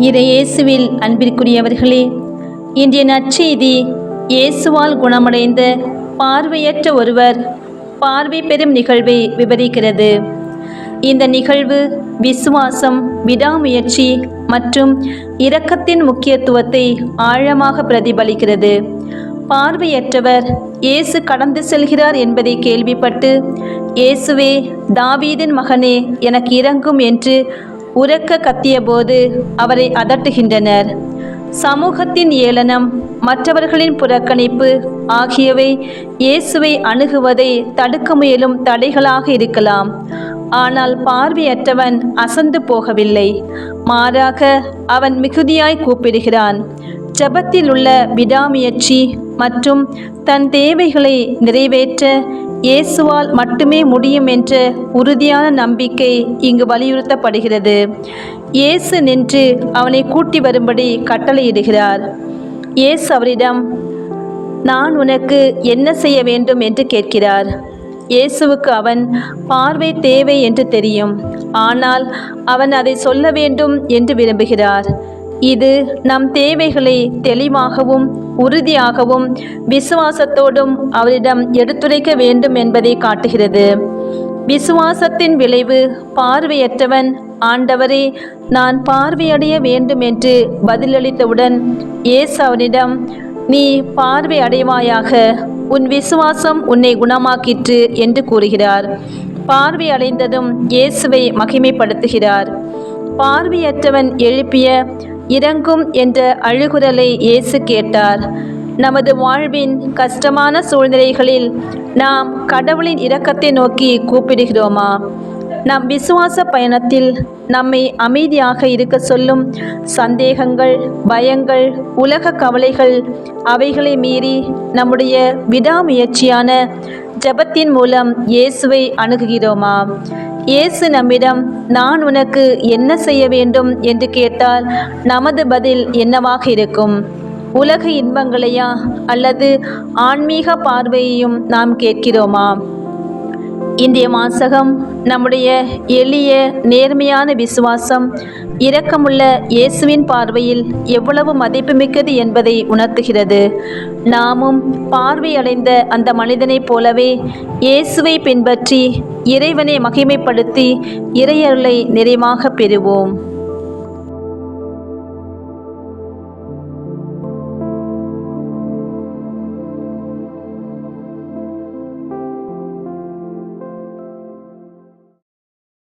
இயேசுவில் அன்பிற்குரியவர்களே, இன்றைய நற்செய்தி இயேசுவால் குணமடைந்த பார்வையற்ற ஒருவர் பார்வை பெறும் நிகழ்வை விவரிக்கிறது. இந்த நிகழ்வு விசுவாசம், விடாமுயற்சி மற்றும் இரக்கத்தின் முக்கியத்துவத்தை ஆழமாக பிரதிபலிக்கிறது. பார்வையற்றவர் இயேசு கடந்து செல்கிறார் என்பதை கேள்விப்பட்டு, இயேசுவே, தாவீதின் மகனே, எனக்கு இரங்கும் என்று உரக்க கத்தியபோது அவரை அதட்டுகின்றனர். சமூகத்தின் ஏளனம், மற்றவர்களின் புறக்கணிப்பு ஆகியவை இயேசுவை அணுகுவதை தடுக்க முயலும் தடைகளாக இருக்கலாம். ஆனால் பார்வையற்றவன் அசந்து போகவில்லை. மாறாக அவன் மிகுதியாய் கூப்பிடுகிறான். ஜெபத்தில் உள்ள விடாமுயற்சி மற்றும் தன் தேவைகளை நிறைவேற்ற இயேசுவால் மட்டுமே முடியும் என்ற உறுதியான நம்பிக்கை இங்கு வலியுறுத்தப்படுகிறது. இயேசு நின்று அவனை கூட்டி வரும்படி கட்டளையிடுகிறார். இயேசு அவரிடம், நான் உனக்கு என்ன செய்ய வேண்டும் என்று கேட்கிறார். இயேசுவுக்கு அவன் பார்வை தேவை என்று தெரியும், ஆனால் அவன் அதை சொல்ல வேண்டும் என்று விரும்புகிறார். இது நம் தேவைகளை தெளிவாகவும் உறுதியாகவும் விசுவாசத்தோடும் அவரிடம் எடுத்துரைக்க வேண்டும் என்பதை காட்டுகிறது. விசுவாசத்தின் விளைவு பார்வையற்றவன், ஆண்டவரே, நான் பார்வையடைய வேண்டும் என்று பதிலளித்தவுடன் இயேசு அவனிடம், நீ பார்வை அடைவாயாக, உன் விசுவாசம் உன்னை குணமாக்கிற்று என்று கூறுகிறார். பார்வை அடைந்ததும் இயேசுவை மகிமைப்படுத்துகிறார். பார்வையற்றவன் எழுப்பிய இரங்கும் என்ற அழுகுரலை இயேசு கேட்டார். நமது வாழ்வின் கஷ்டமான சூழ்நிலைகளில் நாம் கடவுளின் இரக்கத்தை நோக்கி கூப்பிடுகிறோமா? நம் விசுவாச பயணத்தில் நம்மை அமைதியாக இருக்க சொல்லும் சந்தேகங்கள், பயங்கள், உலக கவலைகள், அவைகளை மீறி நம்முடைய விடாமுயற்சியான ஜெபத்தின் மூலம் இயேசுவை அணுகுகிறோமா? இயேசு நம்மிடம், நான் உனக்கு என்ன செய்ய வேண்டும் என்று கேட்டால் நமது பதில் என்னவாக இருக்கும்? உலக இன்பங்களையா அல்லது ஆன்மீக பார்வையையும் நாம் கேட்கிறோமா? இன்றைய வாசகம் நம்முடைய எளிய நேர்மையான விசுவாசம் இரக்கமுள்ள இயேசுவின் பார்வையில் எவ்வளவு மதிப்புமிக்கது என்பதை உணர்த்துகிறது. நாமும் பார்வையடைந்த அந்த மனிதனைப் போலவே இயேசுவை பின்பற்றி இறைவனை மகிமைப்படுத்தி இறையருளை நிறைவாக பெறுவோம்.